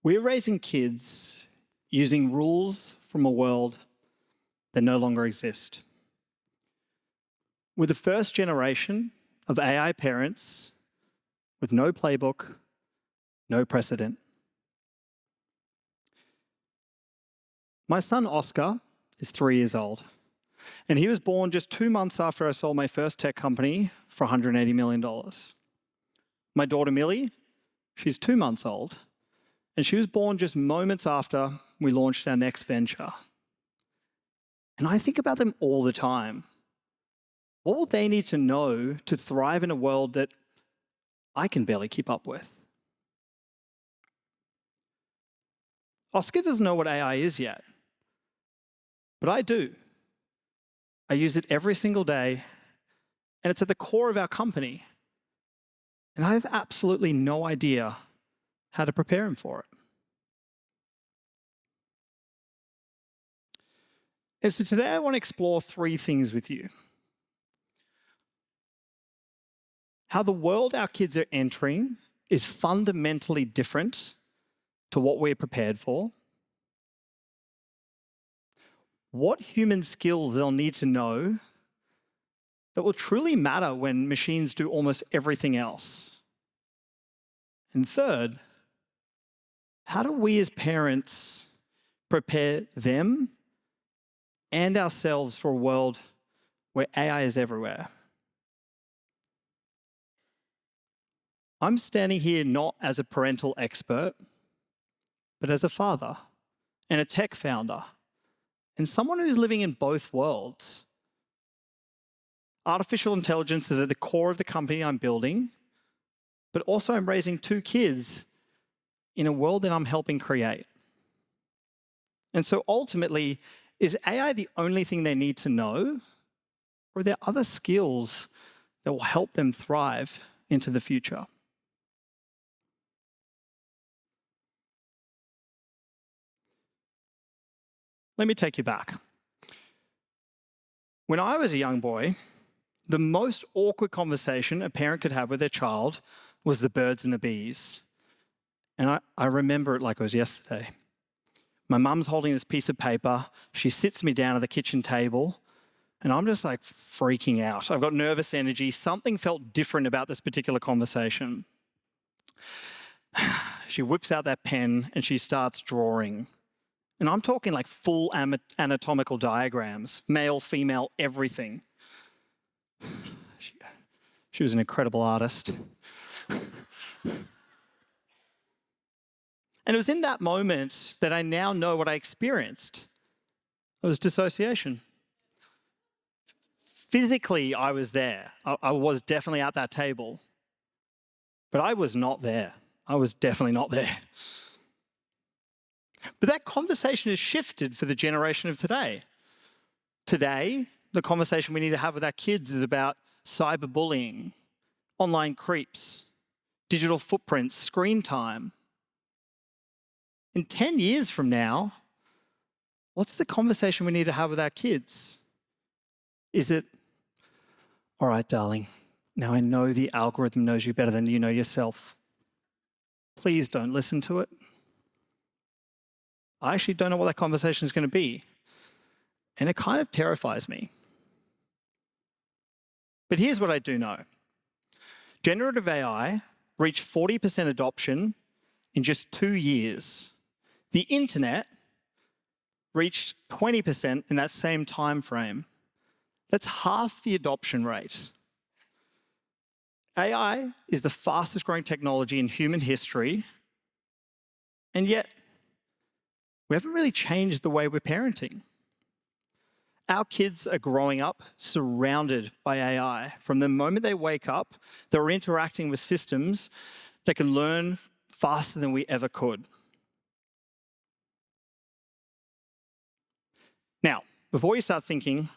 We're raising kids using rules from a world that no longer exist. We're the first generation of AI parents with no playbook, no precedent. My son Oscar is 3 years old, and he was born just 2 months after I sold my first tech company for $180 million. My daughter Millie, she's 2 months old, and she was born just moments after we launched our next venture. And I think about them all the time. What will they need to know to thrive in a world that I can barely keep up with? Oscar doesn't know what AI is yet, but I do. I use it every single day, and it's at the core of our company. And I have absolutely no idea how to prepare him for it. And so today I want to explore 3 things with you. How the world our kids are entering is fundamentally different to what we're prepared for. What human skills they'll need to know that will truly matter when machines do almost everything else. And third, how do we as parents prepare them and ourselves for a world where AI is everywhere? I'm standing here not as a parental expert, but as a father and a tech founder, and someone who's living in both worlds. Artificial intelligence is at the core of the company I'm building, but also I'm raising 2 kids in a world that I'm helping create. And so ultimately, is AI the only thing they need to know? Or are there other skills that will help them thrive into the future? Let me take you back. When I was a young boy, the most awkward conversation a parent could have with their child was the birds and the bees. And I remember it like it was yesterday. My mum's holding this piece of paper. She sits me down at the kitchen table, and I'm just like freaking out. I've got nervous energy. Something felt different about this particular conversation. She whips out that pen and she starts drawing. And I'm talking like full anatomical diagrams, male, female, everything. She was an incredible artist. And it was in that moment that I now know what I experienced. It was dissociation. Physically, I was there. I was definitely at that table. But I was not there. I was definitely not there. But that conversation has shifted for the generation of today. Today, the conversation we need to have with our kids is about cyberbullying, online creeps, digital footprints, screen time. In 10 years from now, what's the conversation we need to have with our kids? Is it, all right, darling, now I know the algorithm knows you better than you know yourself. Please don't listen to it. I actually don't know what that conversation is going to be. And it kind of terrifies me. But here's what I do know. Generative AI reached 40% adoption in just 2 years. The internet reached 20% in that same time frame. That's half the adoption rate. AI is the fastest growing technology in human history, and yet we haven't really changed the way we're parenting. Our kids are growing up surrounded by AI. From the moment they wake up, they're interacting with systems that can learn faster than we ever could. Now, before you start thinking,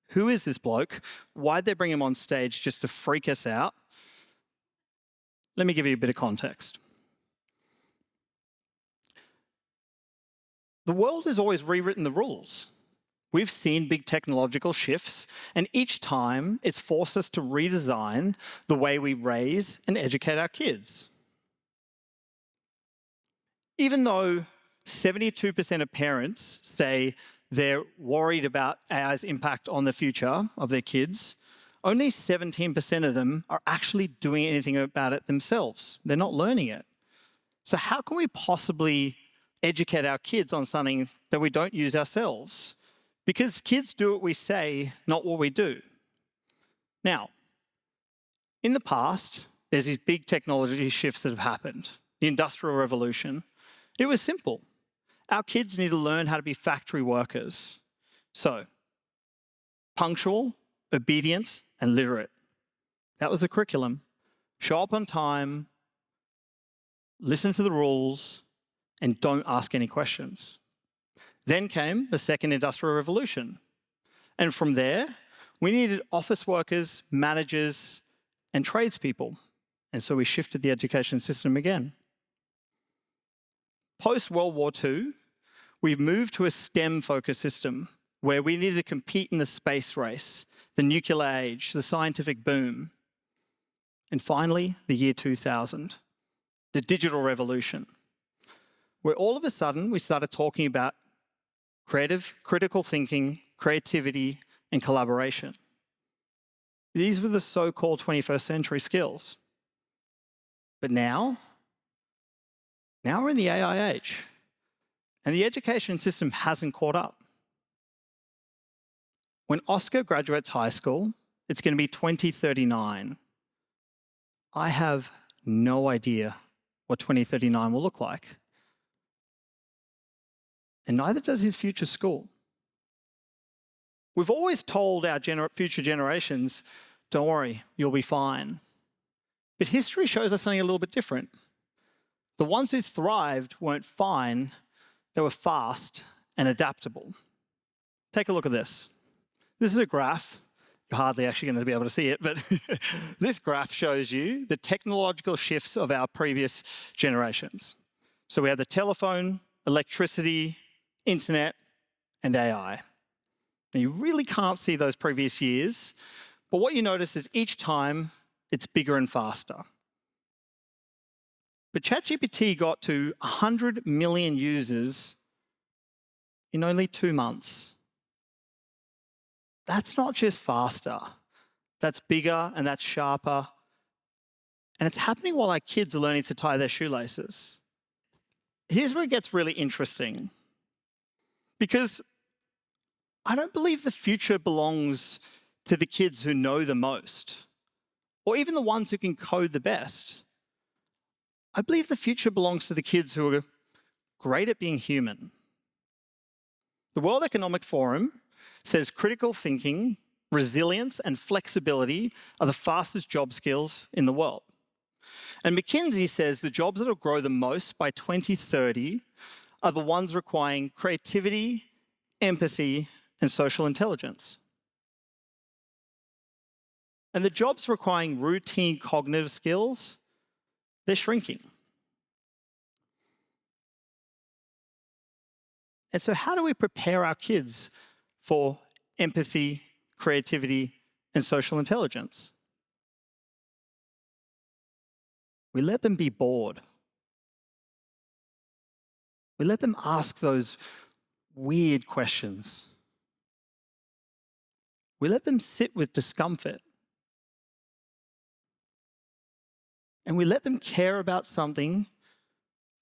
who is this bloke? Why'd they bring him on stage just to freak us out? Let me give you a bit of context. The world has always rewritten the rules. We've seen big technological shifts, and each time it's forced us to redesign the way we raise and educate our kids. Even though 72% of parents say they're worried about AI's impact on the future of their kids, only 17% of them are actually doing anything about it themselves. They're not learning it. So how can we possibly educate our kids on something that we don't use ourselves? Because kids do what we say, not what we do. Now, in the past, there's these big technology shifts that have happened. The Industrial Revolution. It was simple. Our kids need to learn how to be factory workers. So, punctual, obedient, and literate. That was the curriculum. Show up on time, listen to the rules, and don't ask any questions. Then came the Second Industrial Revolution. And from there, we needed office workers, managers, and tradespeople. And so we shifted the education system again. Post-World War II, we've moved to a STEM-focused system where we needed to compete in the space race, the nuclear age, the scientific boom. And finally, the year 2000, the digital revolution, where all of a sudden we started talking about critical thinking, creativity, and collaboration. These were the so-called 21st century skills. But now we're in the AI age, and the education system hasn't caught up. When Oscar graduates high school, it's going to be 2039. I have no idea what 2039 will look like. And neither does his future school. We've always told our future generations, don't worry, you'll be fine. But history shows us something a little bit different. The ones who thrived weren't fine, they were fast and adaptable. Take a look at this. This is a graph. You're hardly actually going to be able to see it, but this graph shows you the technological shifts of our previous generations. So we have the telephone, electricity, internet, and AI. And you really can't see those previous years, but what you notice is each time it's bigger and faster. But ChatGPT got to 100 million users in only 2 months. That's not just faster. That's bigger and that's sharper. And it's happening while our kids are learning to tie their shoelaces. Here's where it gets really interesting. Because I don't believe the future belongs to the kids who know the most, or even the ones who can code the best. I believe the future belongs to the kids who are great at being human. The World Economic Forum says critical thinking, resilience, and flexibility are the fastest job skills in the world. And McKinsey says the jobs that will grow the most by 2030 are the ones requiring creativity, empathy, and social intelligence. And the jobs requiring routine cognitive skills, they're shrinking. And so how do we prepare our kids for empathy, creativity, and social intelligence? We let them be bored. We let them ask those weird questions. We let them sit with discomfort. And we let them care about something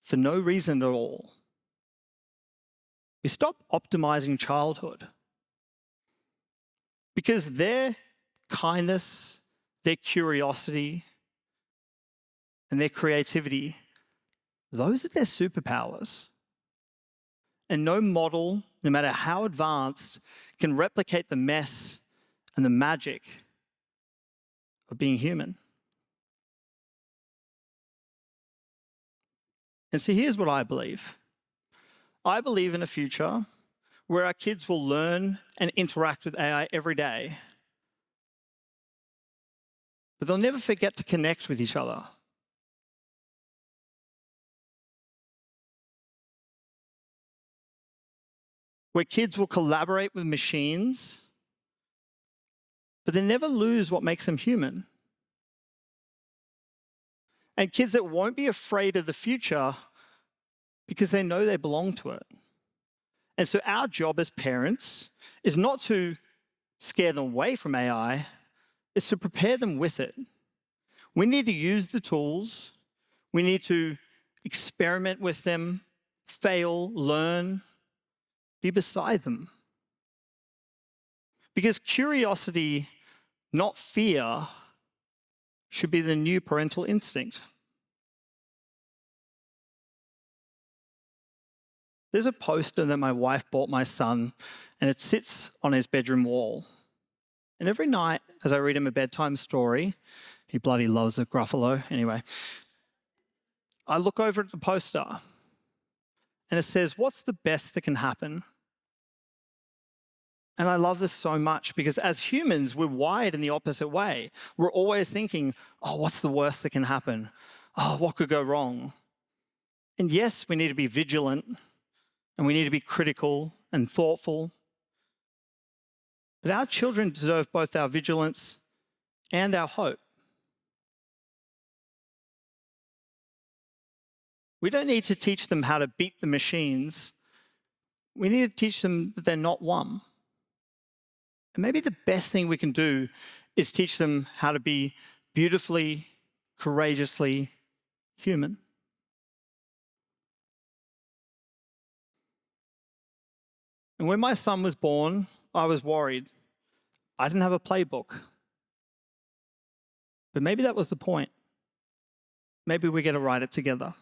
for no reason at all. We stop optimizing childhood because their kindness, their curiosity, and their creativity, those are their superpowers. And no model, no matter how advanced, can replicate the mess and the magic of being human. And so here's what I believe. I believe in a future where our kids will learn and interact with AI every day, but they'll never forget to connect with each other. Where kids will collaborate with machines, but they never lose what makes them human. And kids that won't be afraid of the future because they know they belong to it. And so our job as parents is not to scare them away from AI, it's to prepare them with it. We need to use the tools. We need to experiment with them, fail, learn, be beside them. Because curiosity, not fear, should be the new parental instinct. There's a poster that my wife bought my son, and it sits on his bedroom wall. And every night, as I read him a bedtime story, he bloody loves a Gruffalo, anyway, I look over at the poster, and it says, "What's the best that can happen?" And I love this so much because as humans, we're wired in the opposite way. We're always thinking, oh, what's the worst that can happen? Oh, what could go wrong? And yes, we need to be vigilant and we need to be critical and thoughtful. But our children deserve both our vigilance and our hope. We don't need to teach them how to beat the machines. We need to teach them that they're not one. And maybe the best thing we can do is teach them how to be beautifully, courageously human. And when my son was born, I was worried. I didn't have a playbook. But maybe that was the point. Maybe we get to write it together.